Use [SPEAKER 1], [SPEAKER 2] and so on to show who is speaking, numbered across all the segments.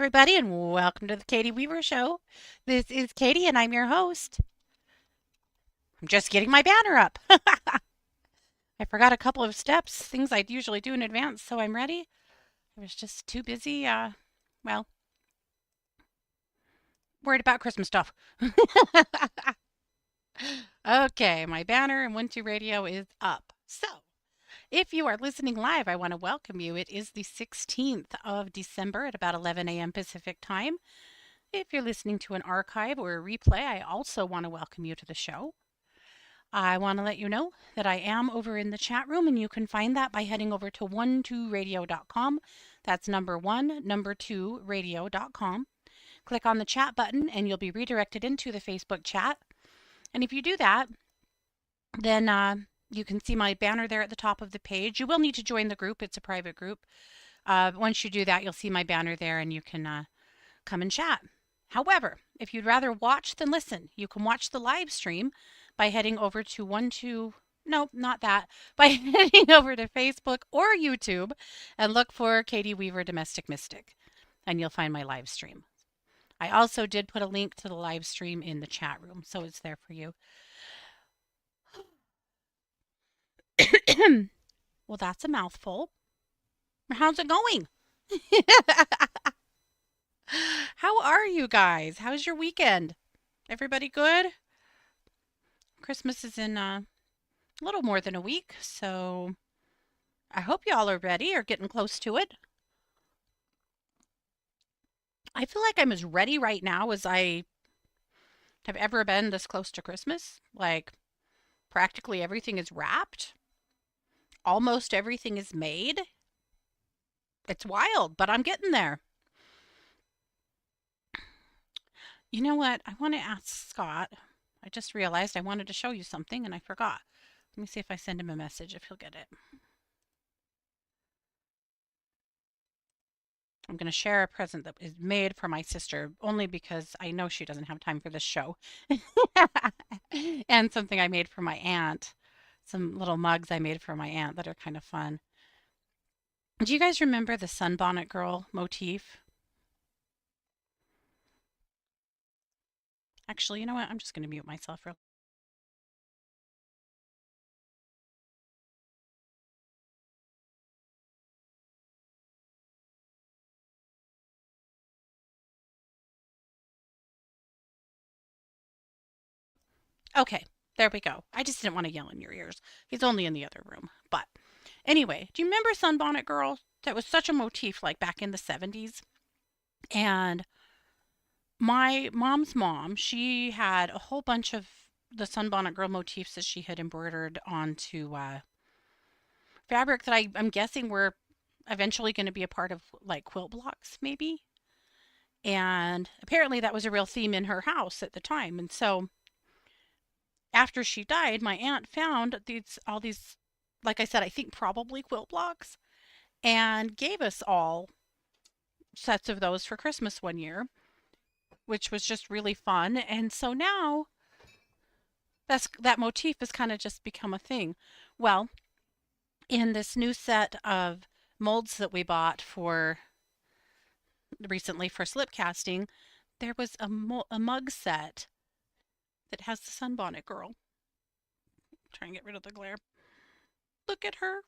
[SPEAKER 1] everybody, and welcome to the Katie Weaver Show. This is Katie, and I'm your host. I'm just getting my banner up. I forgot a couple of steps, things I'd usually do in advance, so I'm ready. I was just too busy, well, worried about Christmas stuff. Okay, my banner and 1-2 radio is up. So, if you are listening live, I want to welcome you. It is the 16th of December at about 11 a.m. Pacific time. If you're listening to an archive or a replay, I also want to welcome you to the show. I want to let you know that I am over in the chat room, and you can find that by heading over to 12radio.com. That's number 2 radio.com. Click on the chat button, and you'll be redirected into the Facebook chat. And if you do that, then you can see my banner there at the top of the page. You will need to join the group. It's a private group. Once you do that, you'll see my banner there, and you can come and chat. However, if you'd rather watch than listen, you can watch the live stream by heading over to by heading over to Facebook or YouTube and look for Katie Weaver Domestic Mystic, and you'll find my live stream. I also did put a link to the live stream in the chat room, so it's there for you. Well, that's a mouthful. How's it going? How are you guys? How's your weekend? Everybody good? Christmas is in a little more than a week, so I hope y'all are ready or getting close to it. I feel like I'm as ready right now as I have ever been this close to Christmas. Like, practically everything is wrapped. Almost everything is made. It's wild, but I'm getting there. You know what? I want to ask Scott. I just realized I wanted to show you something and I forgot. Let me see if I send him a message, if he'll get it. I'm going to share a present that is made for my sister, only because I know she doesn't have time for this show. And something I made for my aunt. Some little mugs I made for my aunt that are kind of fun. Do you guys remember the Sunbonnet Girl motif? Actually, you know what? I'm just going to mute myself real. Okay, there we go. I just didn't want to yell in your ears. He's only in the other room. But anyway, do you remember Sunbonnet Girl? That was such a motif like back in the 70s. And my mom's mom, she had a whole bunch of the Sunbonnet Girl motifs that she had embroidered onto fabric that I'm guessing were eventually going to be a part of like quilt blocks, maybe. And apparently that was a real theme in her house at the time. And so after she died, my aunt found all these, like I said, I think probably quilt blocks, and gave us all sets of those for Christmas one year, which was just really fun. And so now that motif has kind of just become a thing. Well, in this new set of molds that we bought for recently for slip casting, there was a mug set that has the Sunbonnet Girl. Try and get rid of the glare. Look at her.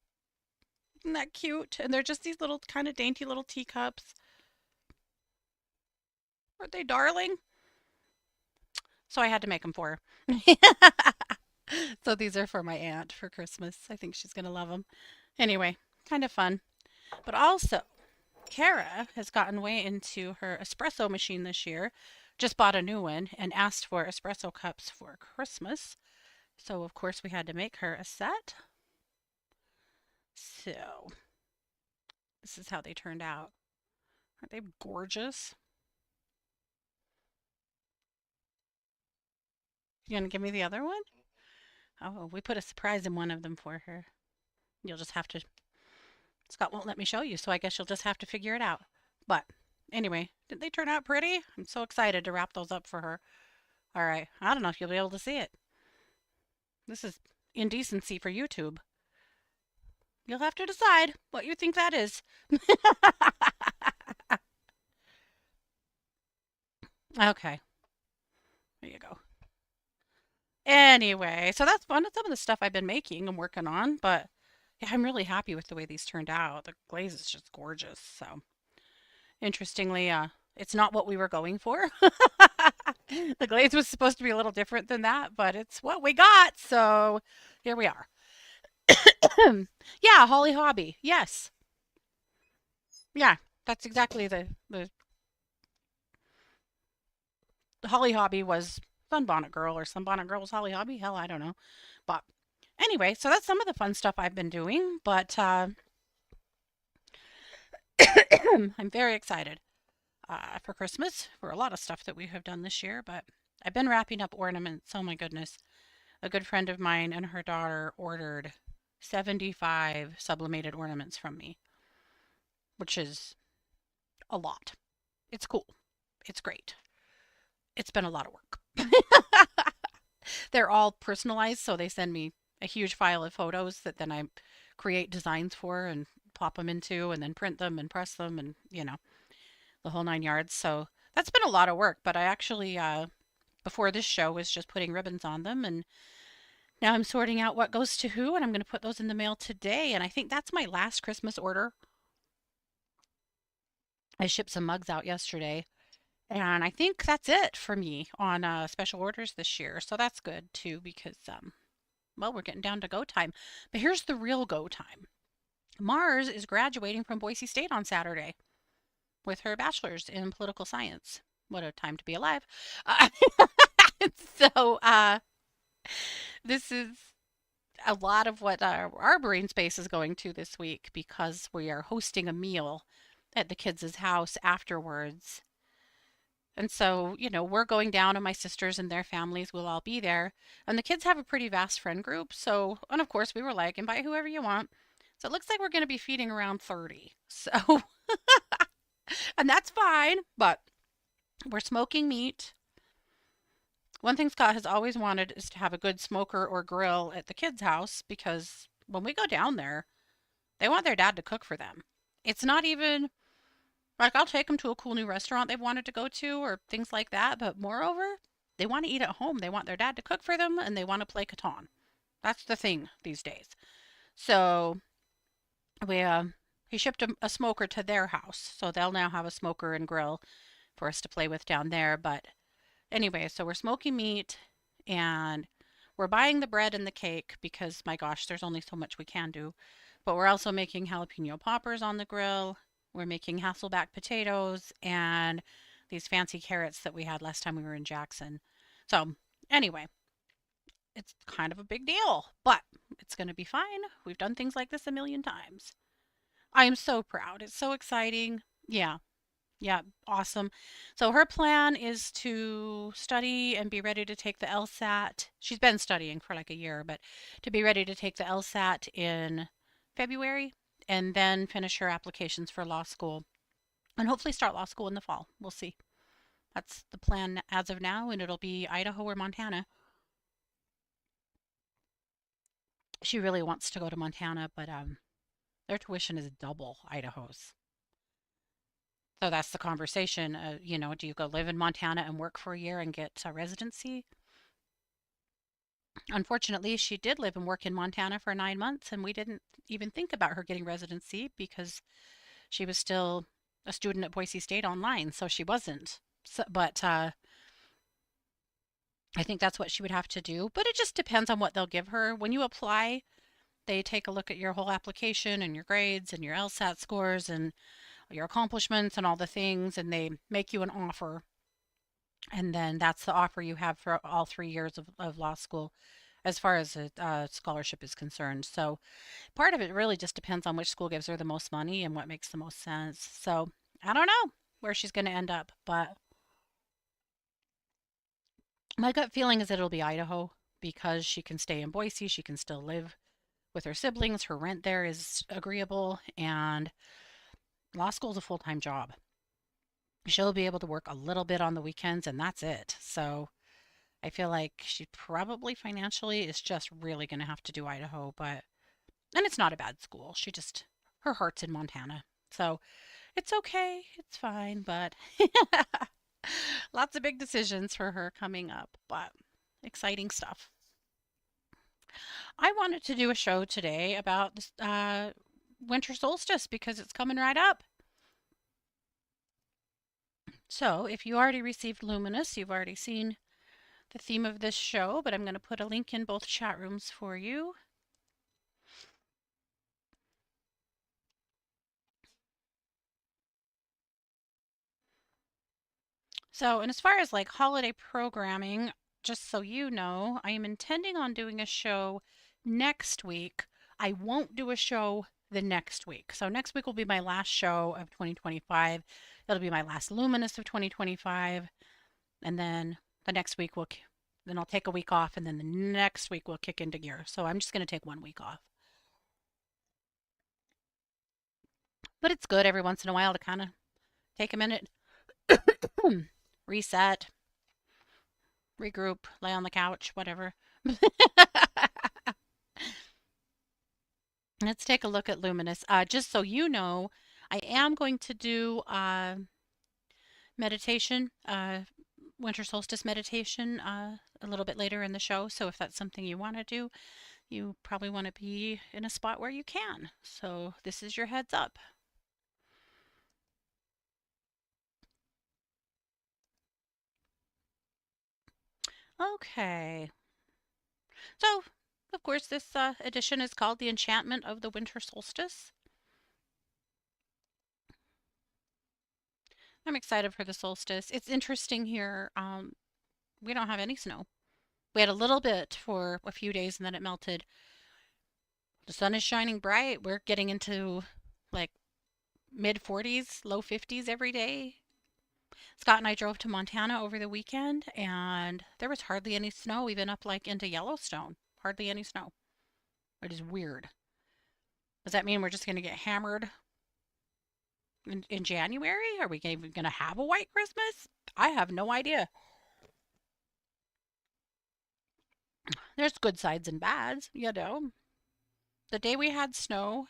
[SPEAKER 1] Isn't that cute? And they're just these little kind of dainty little teacups. Aren't they darling? So I had to make them for her. So these are for my aunt for Christmas. I think she's going to love them. Anyway, kind of fun. But also, Kara has gotten way into her espresso machine this year. Just bought a new one and asked for espresso cups for Christmas. So, of course, we had to make her a set. So, this is how they turned out. Aren't they gorgeous? You gonna give me the other one? Oh, we put a surprise in one of them for her. You'll just have to. Scott won't let me show you, so I guess you'll just have to figure it out. But anyway, didn't they turn out pretty? I'm so excited to wrap those up for her. All right, I don't know if you'll be able to see it. This is indecency for YouTube. You'll have to decide what you think that is. Okay. There you go. Anyway, so that's one of some of the stuff I've been making and working on, but yeah, I'm really happy with the way these turned out. The glaze is just gorgeous. So, interestingly, it's not what we were going for. The glaze was supposed to be a little different than that, but it's what we got. So, here we are. Yeah, Holly Hobby. Yes. Yeah, that's exactly the Holly Hobby was Sunbonnet Girl or Sunbonnet Girl was Holly Hobby. Hell, I don't know. But anyway, so that's some of the fun stuff I've been doing, but I'm very excited for Christmas for a lot of stuff that we have done this year. But I've been wrapping up ornaments. Oh my goodness. A good friend of mine and her daughter ordered 75 sublimated ornaments from me, which is a lot. It's cool. It's great. It's been a lot of work. They're all personalized, so they send me a huge file of photos that then I create designs for and pop them into and then print them and press them and, the whole nine yards. So that's been a lot of work, but I actually, before this show, was just putting ribbons on them. And now I'm sorting out what goes to who, and I'm going to put those in the mail today. And I think that's my last Christmas order. I shipped some mugs out yesterday. And I think that's it for me on special orders this year. So that's good too because well, we're getting down to go time. But here's the real go time. Mars is graduating from Boise State on Saturday with her bachelor's in political science. What a time to be alive. Uh, so this is a lot of what our brain space is going to this week because we are hosting a meal at the kids' house afterwards. And so, we're going down and my sisters and their families will all be there. And the kids have a pretty vast friend group. So, and of course, we were like, invite whoever you want. So it looks like we're going to be feeding around 30. So, and that's fine, but we're smoking meat. One thing Scott has always wanted is to have a good smoker or grill at the kids' house because when we go down there, they want their dad to cook for them. It's not even like I'll take them to a cool new restaurant they've wanted to go to or things like that, but moreover, they want to eat at home. They want their dad to cook for them and they want to play Catan. That's the thing these days. So we he shipped a smoker to their house, so they'll now have a smoker and grill for us to play with down there. But anyway, so we're smoking meat and we're buying the bread and the cake because my gosh, there's only so much we can do. But we're also making jalapeno poppers on the grill. We're making Hasselback potatoes and these fancy carrots that we had last time we were in Jackson. So, anyway, it's kind of a big deal, but it's going to be fine. We've done things like this a million times. I am so proud. It's so exciting. Yeah, yeah, awesome. So her plan is to study and be ready to take the LSAT. She's been studying for like a year, but to be ready to take the LSAT in February and then finish her applications for law school and hopefully start law school in the fall. We'll see. That's the plan as of now, and it'll be Idaho or Montana. She really wants to go to Montana, but their tuition is double Idaho's. So that's the conversation. Do you go live in Montana and work for a year and get a residency? Unfortunately, she did live and work in Montana for 9 months, and we didn't even think about her getting residency because she was still a student at Boise State online, so she wasn't. So, but I think that's what she would have to do. But it just depends on what they'll give her. When you apply, they take a look at your whole application and your grades and your LSAT scores and your accomplishments and all the things, and they make you an offer. And then that's the offer you have for all 3 years of law school as far as a scholarship is concerned. So part of it really just depends on which school gives her the most money and what makes the most sense. So I don't know where she's going to end up, but my gut feeling is that it'll be Idaho because she can stay in Boise. She can still live with her siblings. Her rent there is agreeable, and law school is a full time job. She'll be able to work a little bit on the weekends, and that's it. So I feel like she probably financially is just really going to have to do Idaho, and it's not a bad school. Her heart's in Montana. So it's okay. It's fine, but Lots of big decisions for her coming up, but exciting stuff. I wanted to do a show today about this, winter solstice because it's coming right up. So, if you already received Luminous, you've already seen the theme of this show, but I'm going to put a link in both chat rooms for you. So, and as far as like holiday programming, just so you know, I am intending on doing a show next week. I won't do a show the next week. So, next week will be my last show of 2025. It'll be my last Luminous of 2025. And then the next week then I'll take a week off, and then the next week we'll kick into gear. So, I'm just going to take 1 week off. But it's good every once in a while to kind of take a minute, reset, regroup, lay on the couch, whatever. Let's take a look at Luminous. Just so you know, I am going to do meditation, winter solstice meditation, a little bit later in the show. So if that's something you want to do, you probably want to be in a spot where you can. So this is your heads up. Okay. So, of course, this edition is called The Enchantment of the Winter Solstice. I'm excited for the solstice. It's interesting here. We don't have any snow. We had a little bit for a few days and then it melted. The sun is shining bright. We're getting into like mid 40s, low 50s every day. Scott and I drove to Montana over the weekend and there was hardly any snow, even up like into Yellowstone. Hardly any snow. It is weird. Does that mean we're just going to get hammered in January? Are we even going to have a white Christmas? I have no idea. There's good sides and bads, you know. The day we had snow,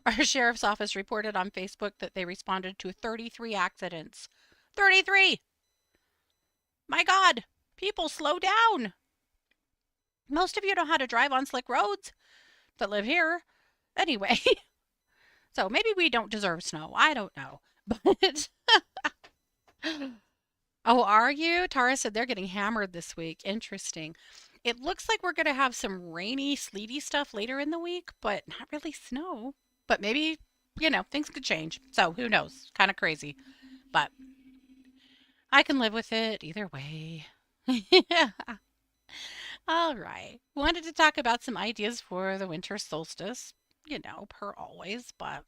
[SPEAKER 1] our sheriff's office reported on Facebook that they responded to 33 accidents. 33! My God! People, slow down! Most of you know how to drive on slick roads that live here. Anyway, so maybe we don't deserve snow. I don't know. But, oh, are you? Tara said they're getting hammered this week. Interesting. It looks like we're going to have some rainy, sleety stuff later in the week, but not really snow. But maybe, things could change. So who knows? Kind of crazy. But I can live with it either way. All right. Wanted to talk about some ideas for the winter solstice, per always. But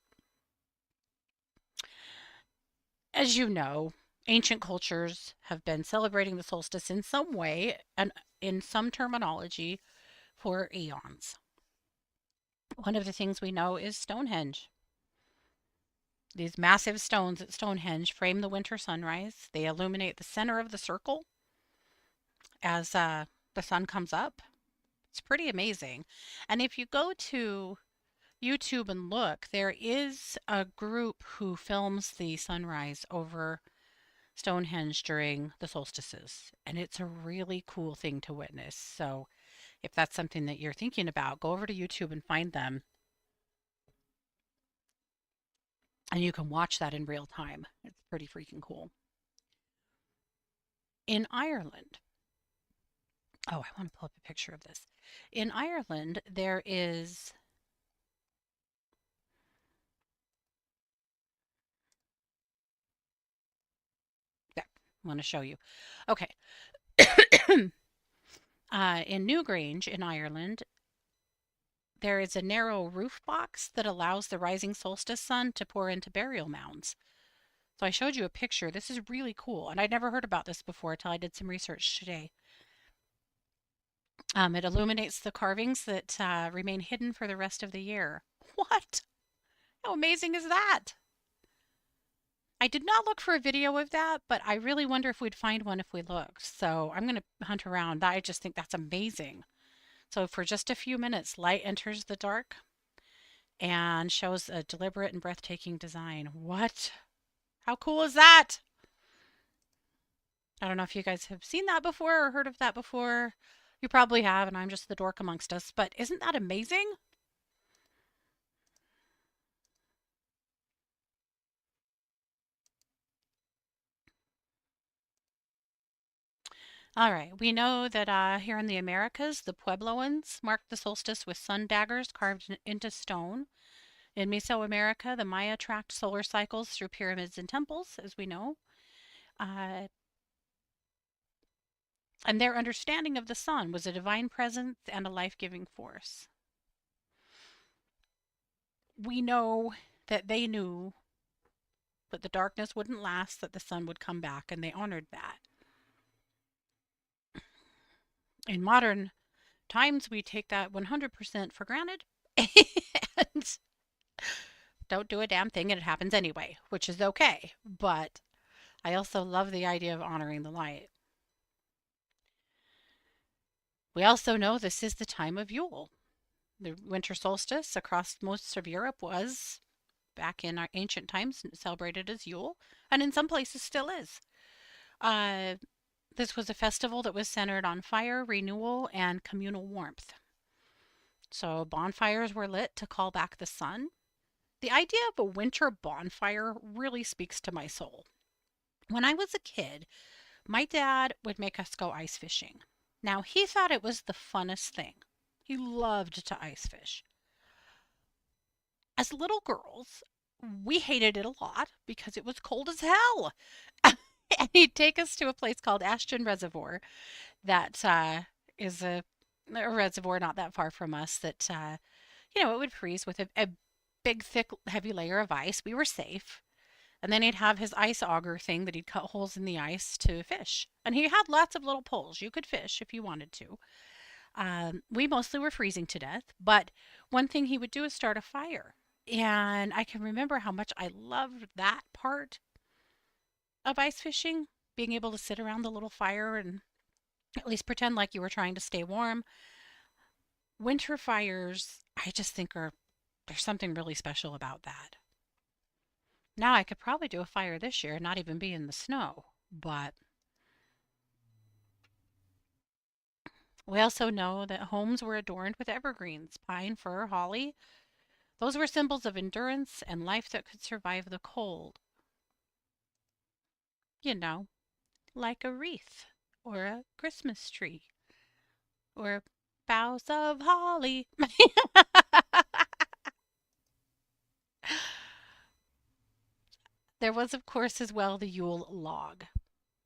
[SPEAKER 1] as you know, ancient cultures have been celebrating the solstice in some way and in some terminology for eons. One of the things we know is Stonehenge. These massive stones at Stonehenge frame the winter sunrise. They illuminate the center of the circle as the sun comes up. It's pretty amazing. And if you go to YouTube and look, there is a group who films the sunrise over Stonehenge during the solstices. And it's a really cool thing to witness. So if that's something that you're thinking about, go over to YouTube and find them. And you can watch that in real time. It's pretty freaking cool. In Ireland, oh, I want to pull up a picture of this. In Ireland, there is yeah, I want to show you. Okay. In Newgrange in Ireland, there is a narrow roof box that allows the rising solstice sun to pour into burial mounds. So I showed you a picture. This is really cool. And I'd never heard about this before until I did some research today. It illuminates the carvings that remain hidden for the rest of the year. What? How amazing is that? I did not look for a video of that, but I really wonder if we'd find one if we looked. So I'm going to hunt around. I just think that's amazing. So for just a few minutes, light enters the dark and shows a deliberate and breathtaking design. What? How cool is that? I don't know if you guys have seen that before or heard of that before. You probably have, and I'm just the dork amongst us. But isn't that amazing? All right, we know that here in the Americas, the Puebloans marked the solstice with sun daggers carved into stone. In Mesoamerica, the Maya tracked solar cycles through pyramids and temples, as we know. Uh, and their understanding of the sun was a divine presence and a life giving force. We know that they knew that the darkness wouldn't last, that the sun would come back, and they honored that. In modern times, we take that 100% for granted and don't do a damn thing, and it happens anyway, which is okay. But I also love the idea of honoring the light. We also know this is the time of Yule. The winter solstice across most of Europe was, back in our ancient times, celebrated as Yule, and in some places still is. Uh, this was a festival that was centered on fire, renewal, and communal warmth. So bonfires were lit to call back the sun. The idea of a winter bonfire really speaks to my soul. When I was a kid, my dad would make us go ice fishing. Now, he thought it was the funnest thing. He loved to ice fish. As little girls, we hated it a lot because it was cold as hell. And he'd take us to a place called Ashton Reservoir that is a reservoir not that far from us that, it would freeze with a big, thick, heavy layer of ice. We were safe. And then he'd have his ice auger thing that he'd cut holes in the ice to fish. And he had lots of little poles. You could fish if you wanted to. We mostly were freezing to death, but one thing he would do is start a fire. And I can remember how much I loved that part of ice fishing, being able to sit around the little fire and at least pretend like you were trying to stay warm. Winter fires, I just think there's something really special about that. Now I could probably do a fire this year and not even be in the snow, but we also know that homes were adorned with evergreens, pine, fir, holly. Those were symbols of endurance and life that could survive the cold. You know, like a wreath or a Christmas tree or boughs of holly. There was, of course, as well the Yule log.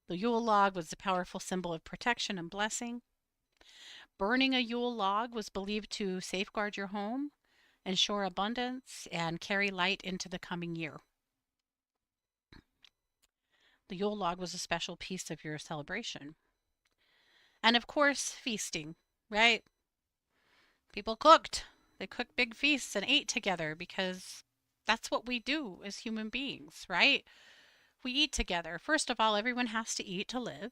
[SPEAKER 1] The Yule log was a powerful symbol of protection and blessing. Burning a Yule log was believed to safeguard your home, ensure abundance, and carry light into the coming year. The Yule log was a special piece of your celebration. And of course, feasting, right? People cooked. They cooked big feasts and ate together because that's what we do as human beings, right? We eat together. First of all, everyone has to eat to live,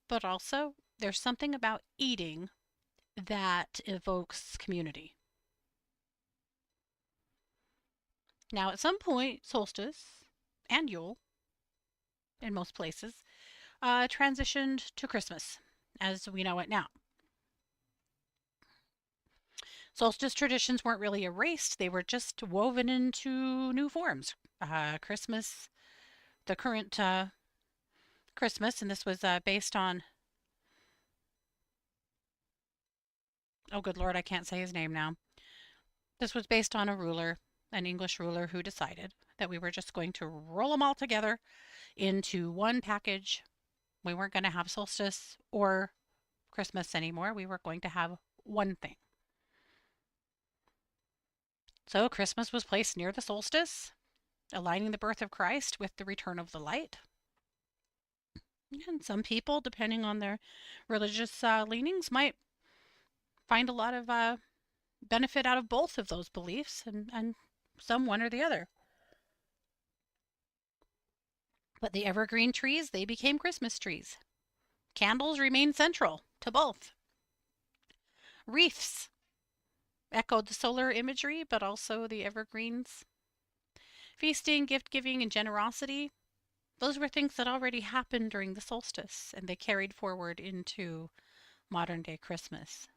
[SPEAKER 1] but also there's something about eating that evokes community. Now, at some point, solstice and Yule, in most places, transitioned to Christmas as we know it now. Solstice traditions weren't really erased, they were just woven into new forms. Christmas, the current Christmas, and this was based on, oh, good Lord, I can't say his name now. This was based on a ruler, an English ruler, who decided that we were just going to roll them all together into one package. We weren't going to have solstice or Christmas anymore. We were going to have one thing. So Christmas was placed near the solstice, aligning the birth of Christ with the return of the light. And some people, depending on their religious leanings, might find a lot of benefit out of both of those beliefs, and some one or the other. But the evergreen trees, they became Christmas trees. Candles remained central to both. Wreaths echoed the solar imagery, but also the evergreens. Feasting, gift giving, and generosity, Those were things that already happened during the solstice and they carried forward into modern day Christmas.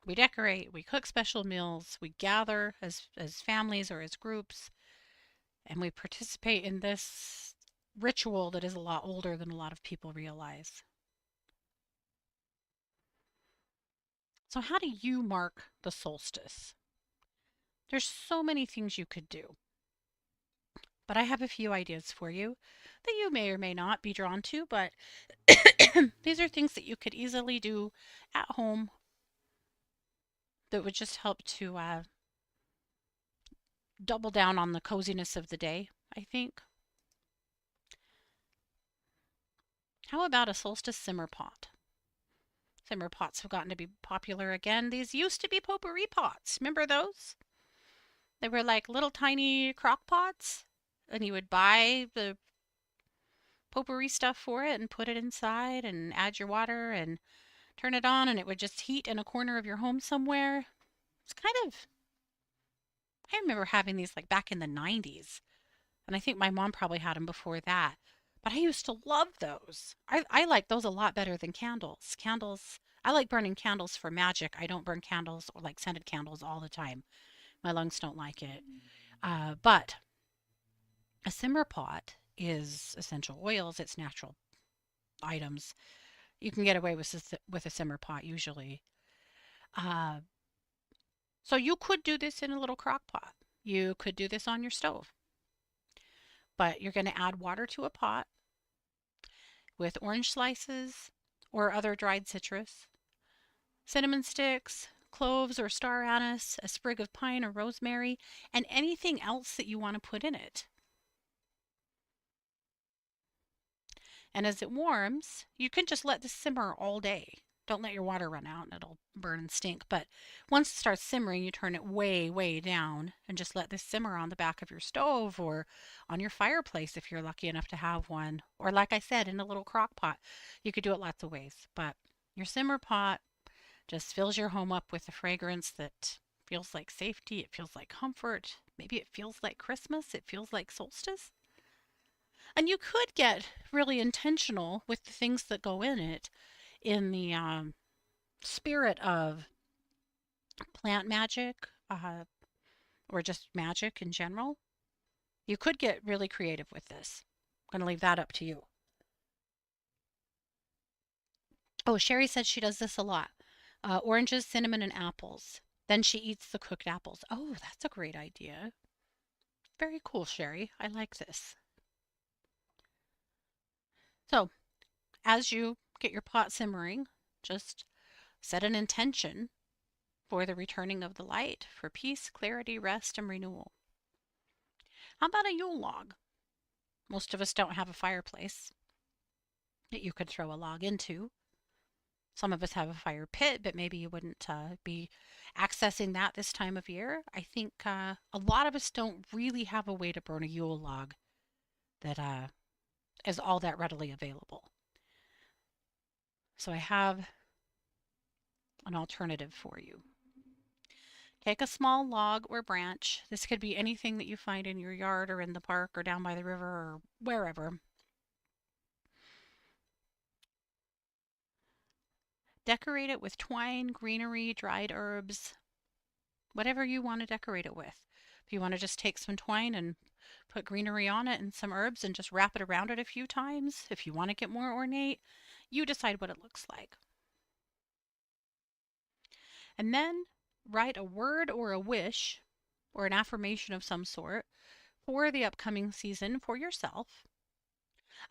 [SPEAKER 1] We decorate, we cook special meals, we gather as families or as groups, and we participate in this ritual that is a lot older than a lot of people realize. So, how do you mark the solstice? There's so many things you could do, but I have a few ideas for you that you may or may not be drawn to, but these are things that you could easily do at home that would just help to double down on the coziness of the day, I think. How about a solstice simmer pot? Simmer pots have gotten to be popular again. These used to be potpourri pots. Remember those? They were like little tiny crock pots, and you would buy the potpourri stuff for it and put it inside and add your water and turn it on, and it would just heat in a corner of your home somewhere. It's kind of, I remember having these like back in the 90s, and I think my mom probably had them before that. But I used to love those. I like those a lot better than candles. Candles, I like burning candles for magic. I don't burn candles or like scented candles all the time. My lungs don't like it. But a simmer pot is essential oils, it's natural items. You can get away with a simmer pot usually. Uh, so you could do this in a little crock pot. You could do this on your stove. But you're going to add water to a pot with orange slices or other dried citrus, cinnamon sticks, cloves or star anise, a sprig of pine or rosemary, and anything else that you want to put in it. And as it warms, you can just let this simmer all day. Don't let your water run out and it'll burn and stink. But once it starts simmering, you turn it way, way down and just let this simmer on the back of your stove or on your fireplace if you're lucky enough to have one. Or, like I said, in a little crock pot. You could do it lots of ways. But your simmer pot just fills your home up with a fragrance that feels like safety, it feels like comfort. Maybe it feels like Christmas, it feels like solstice. And you could get really intentional with the things that go in it in the spirit of plant magic or just magic in general. You could get really creative with this. I'm going to leave that up to you. Oh, Sherry said she does this a lot. Oranges, cinnamon, and apples. Then she eats the cooked apples. Oh, that's a great idea. Very cool, Sherry. I like this. So, as you get your pot simmering, just set an intention for the returning of the light, for peace, clarity, rest, and renewal. How about a Yule log? Most of us don't have a fireplace that you could throw a log into. Some of us have a fire pit, but maybe you wouldn't be accessing that this time of year. I think a lot of us don't really have a way to burn a Yule log that is all that readily available. So I have an alternative for you. Take a small log or branch. This could be anything that you find in your yard or in the park or down by the river or wherever. Decorate it with twine, greenery, dried herbs, whatever you want to decorate it with. If you want to just take some twine and put greenery on it and some herbs and just wrap it around it a few times, if you want to get more ornate, you decide what it looks like. And then write a word or a wish or an affirmation of some sort for the upcoming season for yourself.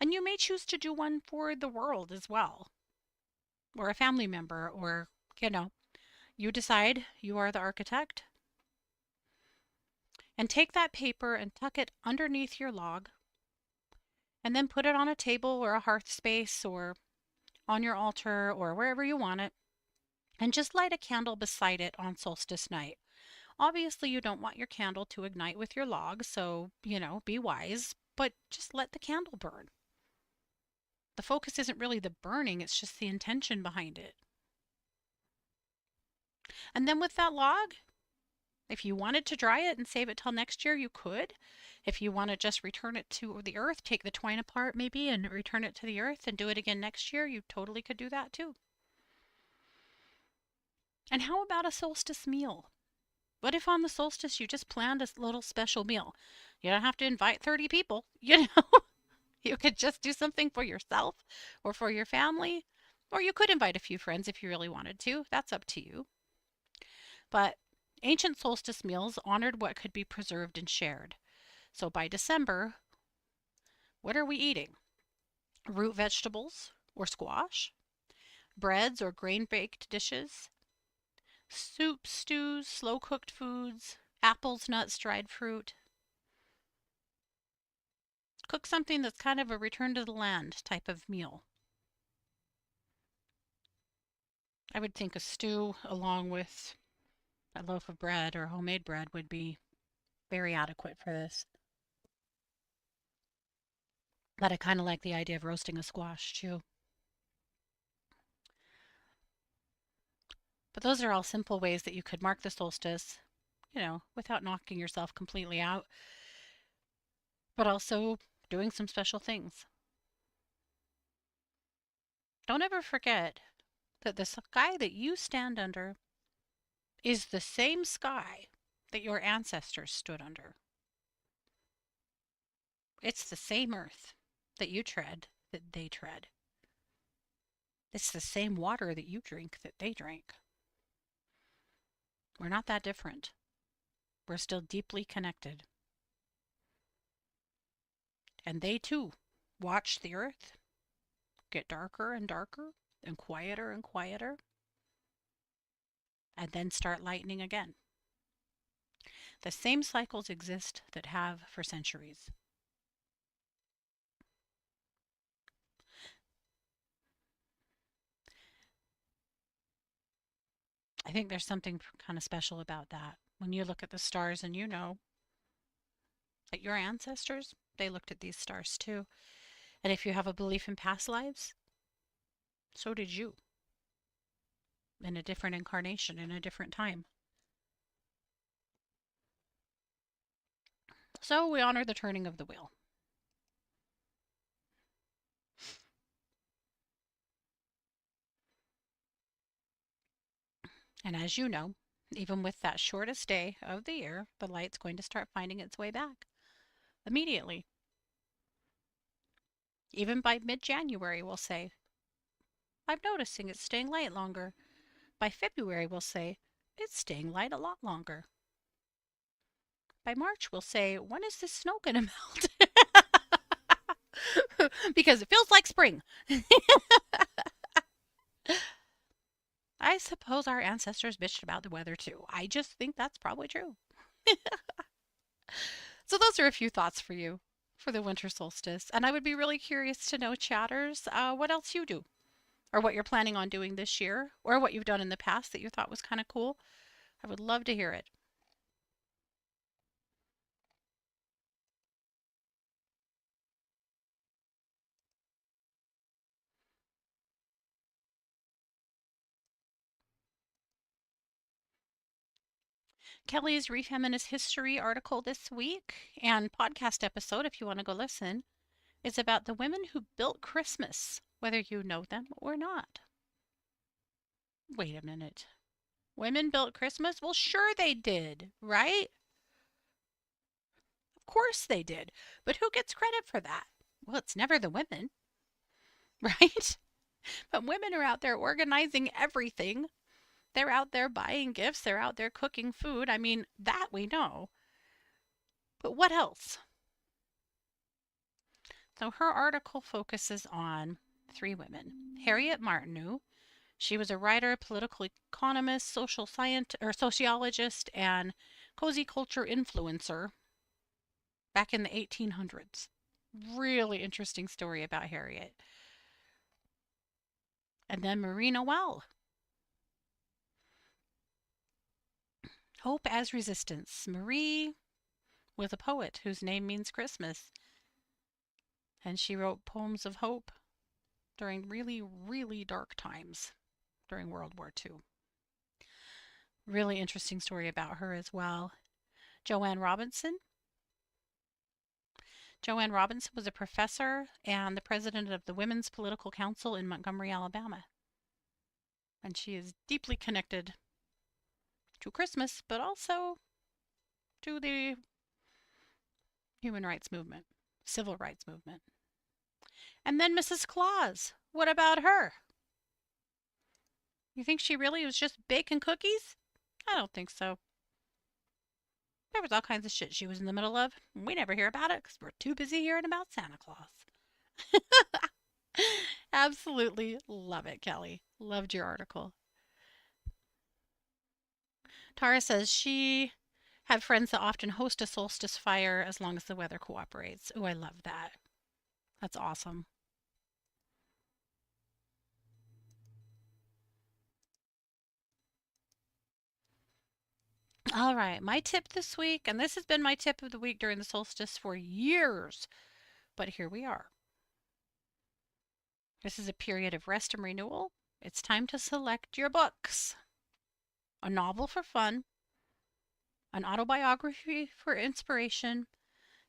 [SPEAKER 1] And you may choose to do one for the world as well, or a family member, or, you decide, you are the architect. And take that paper and tuck it underneath your log, and then put it on a table or a hearth space or on your altar or wherever you want it, and just light a candle beside it on solstice night. Obviously, you don't want your candle to ignite with your log, so, be wise, but just let the candle burn. The focus isn't really the burning, it's just the intention behind it. And then with that log, If you wanted to dry it and save it till next year, you could. If you want to just return it to the earth, take the twine apart maybe and return it to the earth and do it again next year, you totally could do that too. And how about a solstice meal? What if on the solstice you just planned a little special meal? You don't have to invite 30 people, you know? You could just do something for yourself or for your family, or you could invite a few friends if you really wanted to. That's up to you. But ancient solstice meals honored what could be preserved and shared. So by December, what are we eating? Root vegetables or squash, breads or grain baked dishes, soups, stews, slow cooked foods, apples, nuts, dried fruit. Cook something that's kind of a return to the land type of meal. I would think a stew along with a loaf of bread or homemade bread would be very adequate for this. But I kind of like the idea of roasting a squash too. But those are all simple ways that you could mark the solstice, without knocking yourself completely out, but also doing some special things. Don't ever forget that the sky that you stand under is the same sky that your ancestors stood under. It's the same earth that you tread, that they tread. It's the same water that you drink, that they drank. We're not that different. We're still deeply connected. And they too watched the earth get darker and darker and quieter, and then start lightening again. The same cycles exist that have for centuries. I think there's something kind of special about that. When you look at the stars and you know that your ancestors, they looked at these stars too. And if you have a belief in past lives, so did you in a different incarnation, in a different time. So we honor the turning of the wheel. And as you know, even with that shortest day of the year, the light's going to start finding its way back immediately. Even by mid-January, we'll say, I'm noticing it's staying light longer. By February, we'll say, it's staying light a lot longer. By March, we'll say, when is this snow going to melt? Because it feels like spring. I suppose our ancestors bitched about the weather too. I just think that's probably true. So those are a few thoughts for you for the winter solstice. And I would be really curious to know, chatters, what else you do, or what you're planning on doing this year, or what you've done in the past that you thought was kind of cool. I would love to hear it. Kelly's Refeminist History article this week and podcast episode, if you want to go listen, is about the women who built Christmas, whether you know them or not. Wait a minute. Women built Christmas? Well, sure they did, right? Of course they did. But who gets credit for that? Well, it's never the women, right? But women are out there organizing everything. They're out there buying gifts. They're out there cooking food. I mean, that we know. But what else? So her article focuses on three women. Harriet Martineau. She was a writer, political economist, social scientist or sociologist, and cozy culture influencer back in the 1800s. Really interesting story about Harriet. And then Marie Noel. Hope as resistance. Marie was a poet whose name means Christmas. And she wrote poems of hope during really, really dark times during World War II. Really interesting story about her as well. Joanne Robinson. Joanne Robinson was a professor and the president of the Women's Political Council in Montgomery, Alabama. And she is deeply connected to Christmas, but also to the human rights movement, civil rights movement. And then Mrs. Claus. What about her? You think she really was just baking cookies? I don't think so. There was all kinds of shit she was in the middle of. We never hear about it because we're too busy hearing about Santa Claus. Absolutely love it, Kelly. Loved your article. Tara says she had friends that often host a solstice fire as long as the weather cooperates. Oh, I love that. That's awesome. All right, my tip this week, and this has been my tip of the week during the solstice for years, but here we are. This is a period of rest and renewal. It's time to select your books. A novel for fun, an autobiography for inspiration,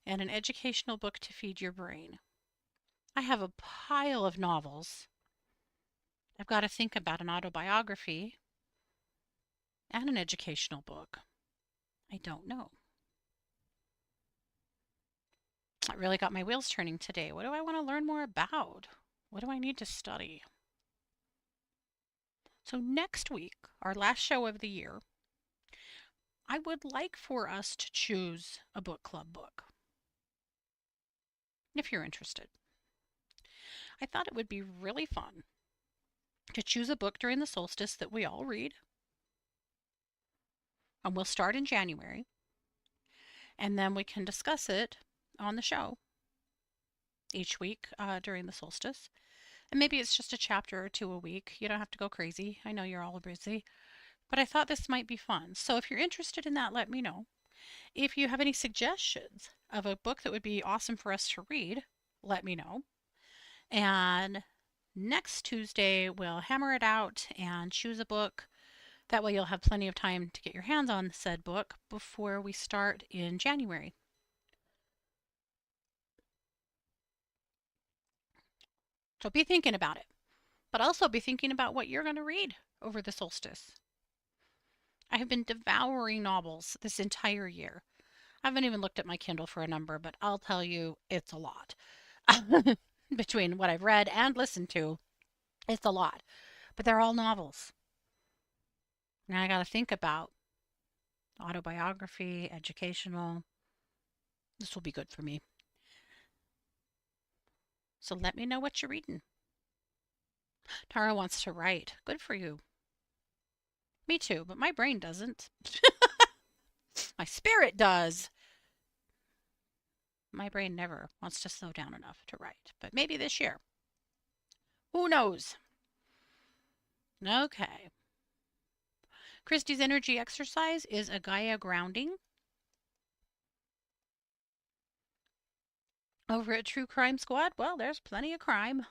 [SPEAKER 1] and an educational book to feed your brain. I have a pile of novels. I've got to think about an autobiography and an educational book. I don't know. I really got my wheels turning today. What do I want to learn more about? What do I need to study? So, next week, our last show of the year, I would like for us to choose a book club book, if you're interested. I thought it would be really fun to choose a book during the solstice that we all read. And we'll start in January. And then we can discuss it on the show each week during the solstice. And maybe it's just a chapter or two a week. You don't have to go crazy. I know you're all busy. But I thought this might be fun. So if you're interested in that, let me know. If you have any suggestions of a book that would be awesome for us to read, let me know. And next Tuesday, we'll hammer it out and choose a book. That way you'll have plenty of time to get your hands on said book before we start in January. So be thinking about it, but also be thinking about what you're going to read over the solstice. I have been devouring novels this entire year. I haven't even looked at my Kindle for a number, but I'll tell you, it's a lot. Between what I've read and listened to, it's a lot. But they're all novels. And I got to think about autobiography, educational. This will be good for me. So let me know what you're reading. Tara wants to write. Good for you. Me too, but my brain doesn't. My spirit does. My brain never wants to slow down enough to write, but maybe this year. Who knows? Okay. Christy's energy exercise is a Gaia grounding. Over at True Crime Squad, well, there's plenty of crime.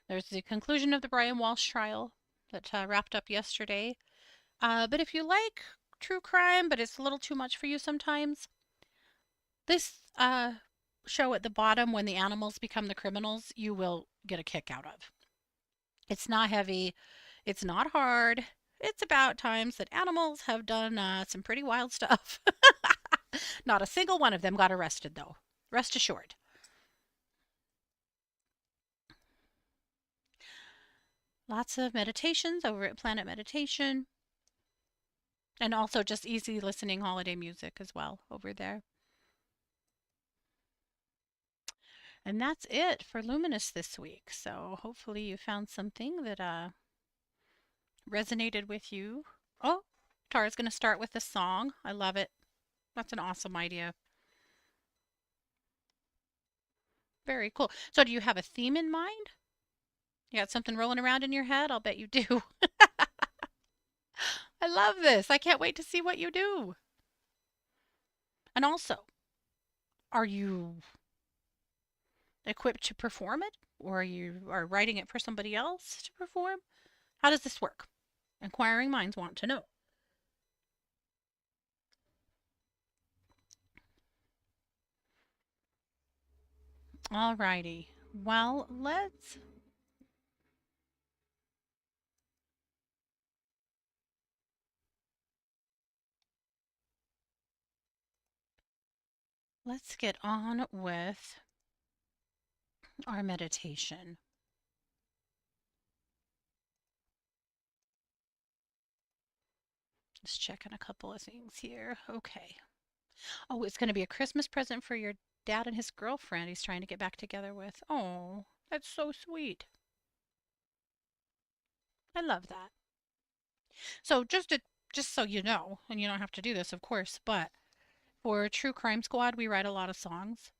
[SPEAKER 1] There's the conclusion of the Brian Walsh trial that wrapped up yesterday. But if you like true crime, but it's a little too much for you sometimes, this show at the bottom, when the animals become the criminals, you will get a kick out of. It's not heavy. It's not hard. It's about times that animals have done some pretty wild stuff. Not a single one of them got arrested, though. Rest assured. Lots of meditations over at Planet Meditation. And also just easy listening holiday music as well over there. And that's it for Luminous this week. So hopefully you found something that resonated with you. Oh, Tara's going to start with a song. I love it. That's an awesome idea. Very cool. So do you have a theme in mind? You got something rolling around in your head? I'll bet you do. I love this. I can't wait to see what you do. And also, are you equipped to perform it? Or you are writing it for somebody else to perform? How does this work? Inquiring minds want to know. Alrighty. Well, let's get on with our meditation. Just checking a couple of things here. Okay. Oh, it's going to be a Christmas present for your dad and his girlfriend he's trying to get back together with. Oh, that's so sweet. I love that. So just so you know, and you don't have to do this, of course, but for True Crime Squad, we write a lot of songs.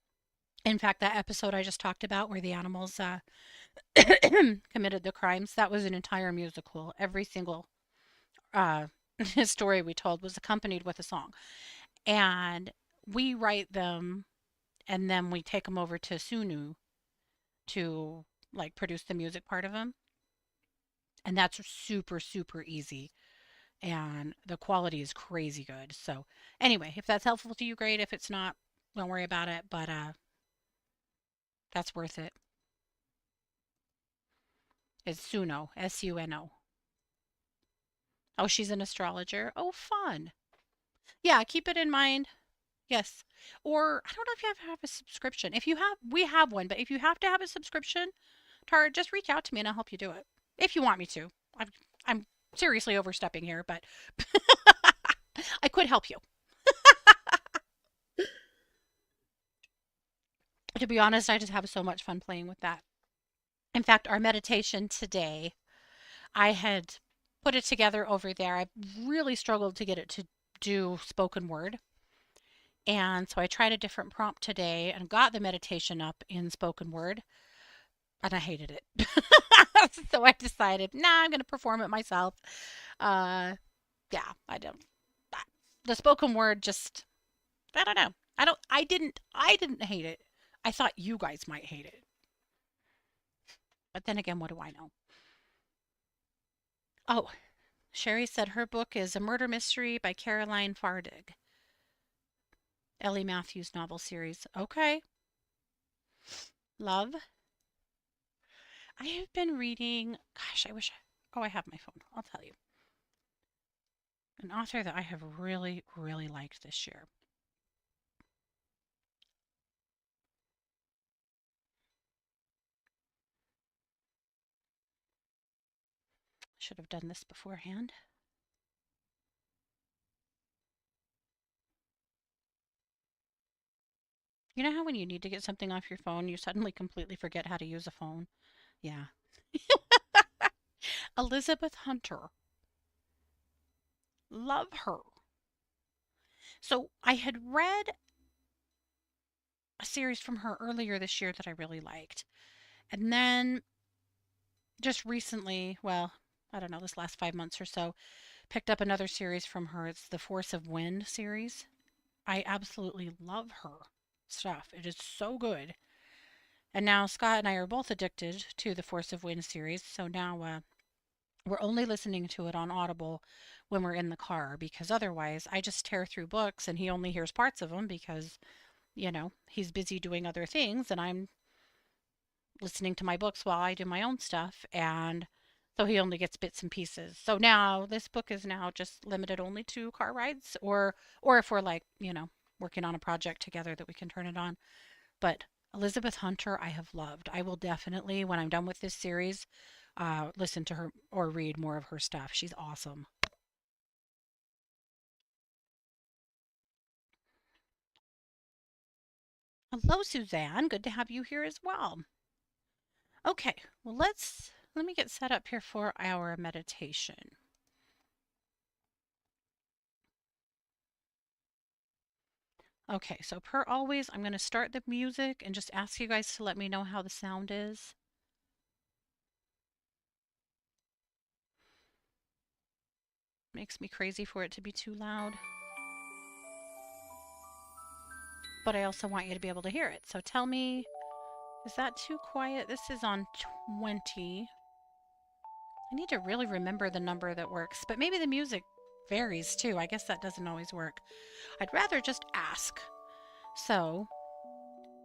[SPEAKER 1] In fact, that episode I just talked about where the animals committed the crimes, that was an entire musical. Every single uh, story we told was accompanied with a song. And we write them and then we take them over to Sunu to like produce the music part of them. And that's super, super easy. And the quality is crazy good. So, anyway, if that's helpful to you, great. If it's not, don't worry about it. But that's worth it. It's Suno, Suno. Oh, she's an astrologer. Oh, fun. Yeah, keep it in mind. Yes. Or I don't know if you have to have a subscription. If you have, we have one, but if you have to have a subscription, Tara, just reach out to me and I'll help you do it. If you want me to. I'm seriously overstepping here, but I could help you. To be honest, I just have so much fun playing with that. In fact, our meditation today, I had put it together over there. I really struggled to get it to do spoken word. And so I tried a different prompt today and got the meditation up in spoken word, and I hated it. So I decided, nah, I'm going to perform it myself. Uh, yeah, I don't. The spoken word just, I don't know. I didn't hate it. I thought you guys might hate it. But then again, what do I know? Oh, Sherry said her book is A Murder Mystery by Caroline Fardig. Ellie Matthews novel series. Okay. Love. I have been reading, gosh, I wish, oh, I have my phone. I'll tell you. An author that I have really, really liked this year. Should have done this beforehand. You know how when you need to get something off your phone, you suddenly completely forget how to use a phone? Yeah. Elizabeth Hunter. Love her. So I had read a series from her earlier this year that I really liked. And then just recently, well, I don't know, this last 5 months or so, picked up another series from her. It's the Force of Wind series. I absolutely love her stuff. It is so good. And now Scott and I are both addicted to the Force of Wind series. So now we're only listening to it on Audible when we're in the car because otherwise I just tear through books and he only hears parts of them because, he's busy doing other things and I'm listening to my books while I do my own stuff. And so he only gets bits and pieces. So now this book is now just limited only to car rides or if we're like, working on a project together that we can turn it on. But Elizabeth Hunter, I have loved. I will definitely, when I'm done with this series, listen to her or read more of her stuff. She's awesome. Hello, Suzanne. Good to have you here as well. Okay, well, let me get set up here for our meditation. Okay, so per always, I'm going to start the music and just ask you guys to let me know how the sound is. Makes me crazy for it to be too loud. But I also want you to be able to hear it. So tell me, is that too quiet? This is on 20. I need to really remember the number that works, but maybe the music varies too. I guess that doesn't always work. I'd rather just ask. So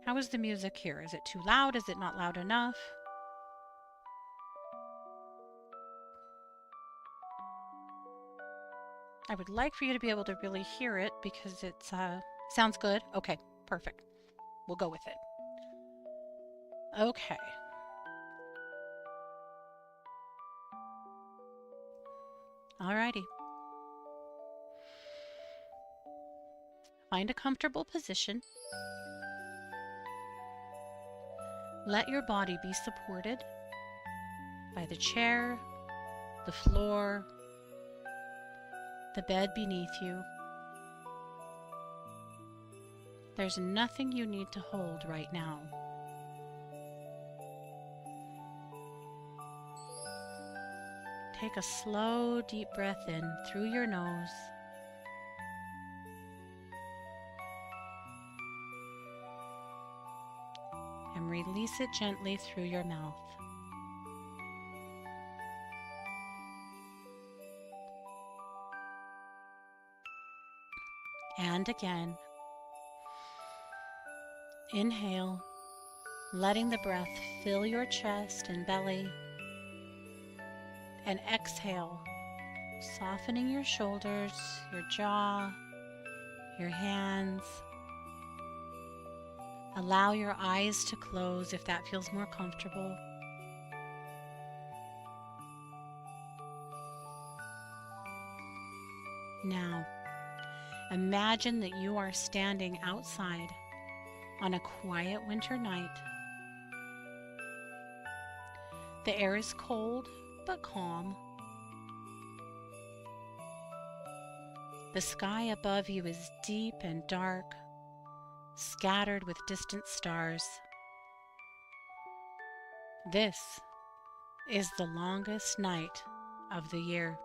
[SPEAKER 1] How is the music here? Is it too loud? Is it not loud enough? I would like for you to be able to really hear it because it sounds good. Okay, perfect. We'll go with it. Okay. Alrighty. Find a comfortable position. Let your body be supported by the chair, the floor, the bed beneath you. There's nothing you need to hold right now. Take a slow, deep breath in through your nose. And release it gently through your mouth. And again. Inhale, letting the breath fill your chest and belly. And exhale, softening your shoulders, your jaw, your hands. Allow your eyes to close if that feels more comfortable. Now, imagine that you are standing outside on a quiet winter night. The air is cold but calm. The sky above you is deep and dark, scattered with distant stars. This is the longest night of the year.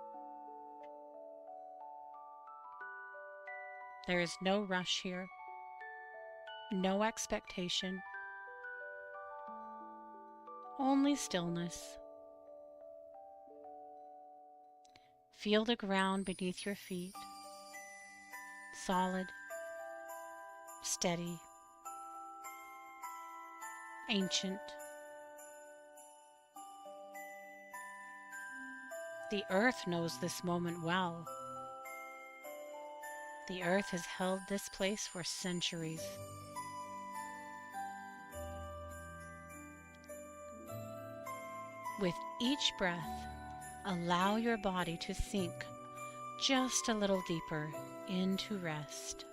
[SPEAKER 1] There is no rush here, no expectation, only stillness. Feel the ground beneath your feet, solid, steady, ancient. The earth knows this moment well. The earth has held this place for centuries. With each breath, allow your body to sink just a little deeper into rest.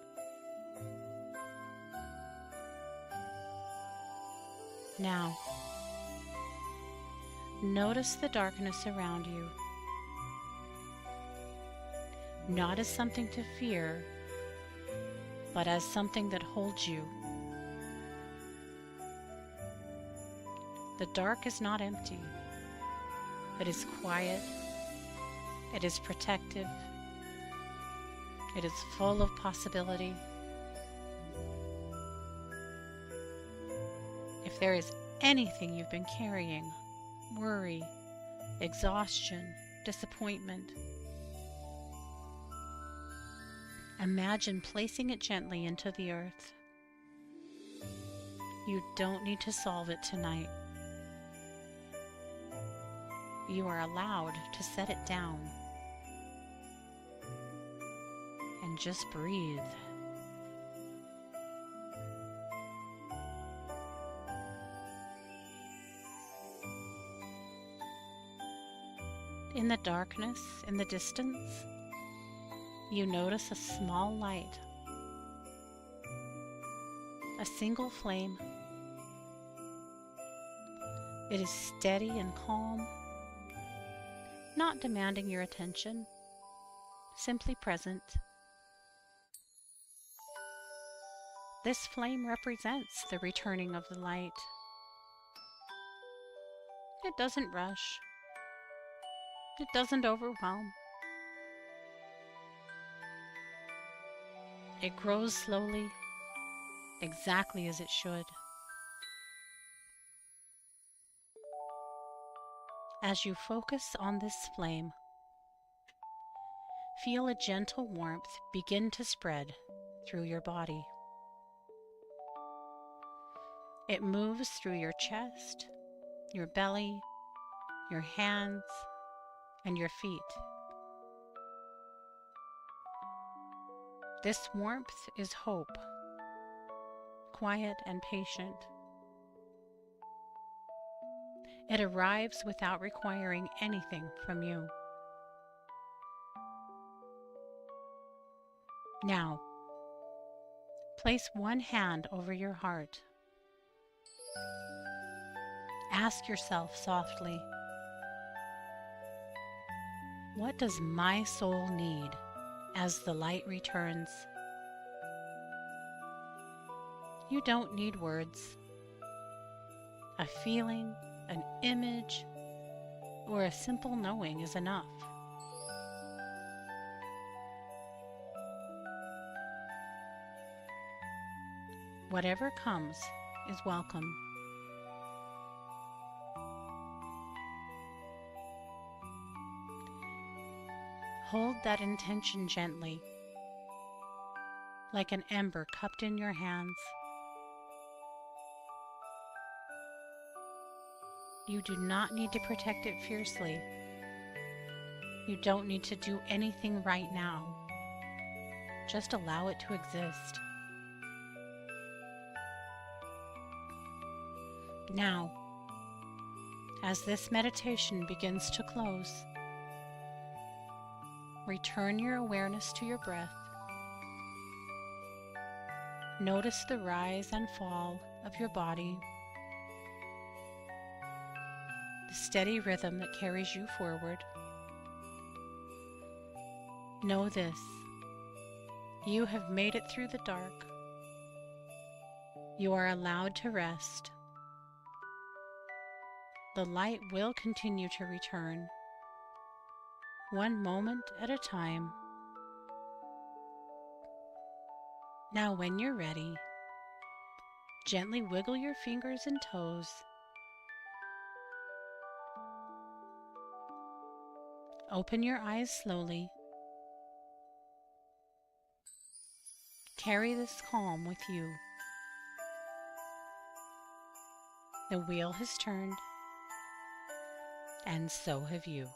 [SPEAKER 1] Now, notice the darkness around you, not as something to fear, but as something that holds you. The dark is not empty. It is quiet. It is protective. It is full of possibility. If there is anything you've been carrying, worry, exhaustion, disappointment, imagine placing it gently into the earth. You don't need to solve it tonight. You are allowed to set it down and just breathe. In the darkness, in the distance, you notice a small light, a single flame. It is steady and calm, not demanding your attention, simply present. This flame represents the returning of the light. It doesn't rush. It doesn't overwhelm. It grows slowly, exactly as it should. As you focus on this flame, feel a gentle warmth begin to spread through your body. It moves through your chest, your belly, your hands, and your feet. This warmth is hope, quiet and patient. It arrives without requiring anything from you. Now, place one hand over your heart. Ask yourself softly, what does my soul need as the light returns? You don't need words. A feeling, an image, or a simple knowing is enough. Whatever comes is welcome. Hold that intention gently, like an ember cupped in your hands. You do not need to protect it fiercely. You don't need to do anything right now. Just allow it to exist. Now, as this meditation begins to close, return your awareness to your breath. Notice the rise and fall of your body, the steady rhythm that carries you forward. Know this, you have made it through the dark. You are allowed to rest. The light will continue to return, one moment at a time. Now, when you're ready, gently wiggle your fingers and toes. Open your eyes slowly. Carry this calm with you. The wheel has turned, and so have you.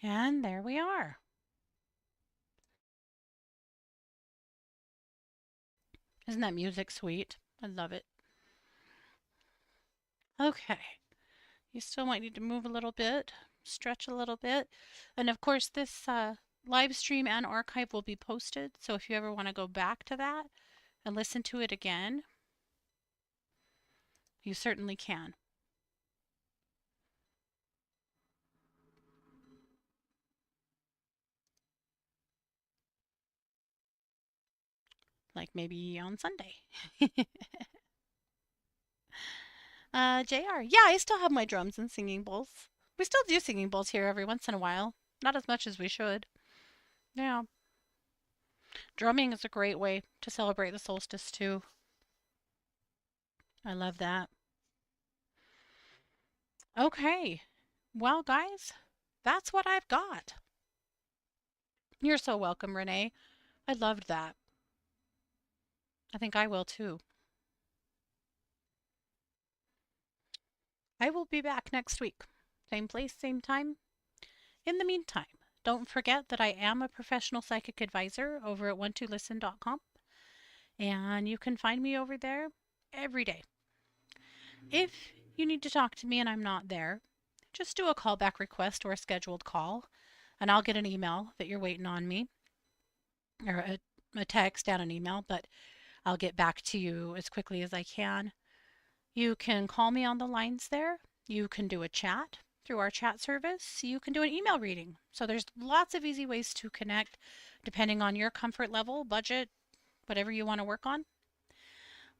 [SPEAKER 1] And there we are. Isn't that music sweet? I love it. Okay. You still might need to move a little bit, stretch a little bit. And of course, this live stream and archive will be posted. So if you ever want to go back to that and listen to it again, you certainly can. Like maybe on Sunday. JR, yeah, I still have my drums and singing bowls. We still do singing bowls here every once in a while. Not as much as we should. Yeah. Drumming is a great way to celebrate the solstice too. I love that. Okay. Well, guys, that's what I've got. You're so welcome, Renee. I loved that. I think I will too. I will be back next week. Same place, same time. In the meantime, don't forget that I am a professional psychic advisor over at one2listen.com, and you can find me over there every day. If you need to talk to me and I'm not there, just do a callback request or a scheduled call, and I'll get an email that you're waiting on me, or a text and an email, but I'll get back to you as quickly as I can. You can call me on the lines there. You can do a chat through our chat service. You can do an email reading. So there's lots of easy ways to connect depending on your comfort level, budget, whatever you want to work on.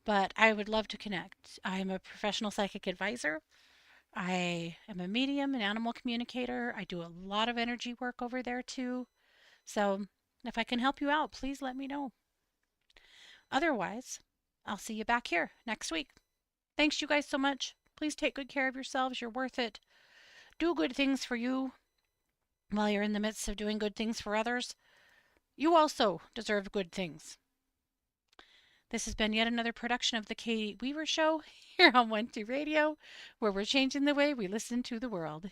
[SPEAKER 1] But I would love to connect. I'm a professional psychic advisor. I am a medium, an animal communicator. I do a lot of energy work over there too. So if I can help you out, please let me know. Otherwise, I'll see you back here next week. Thanks, you guys, so much. Please take good care of yourselves. You're worth it. Do good things for you while you're in the midst of doing good things for others. You also deserve good things. This has been yet another production of The Katie Weaver Show here on 1 2 Radio, where we're changing the way we listen to the world.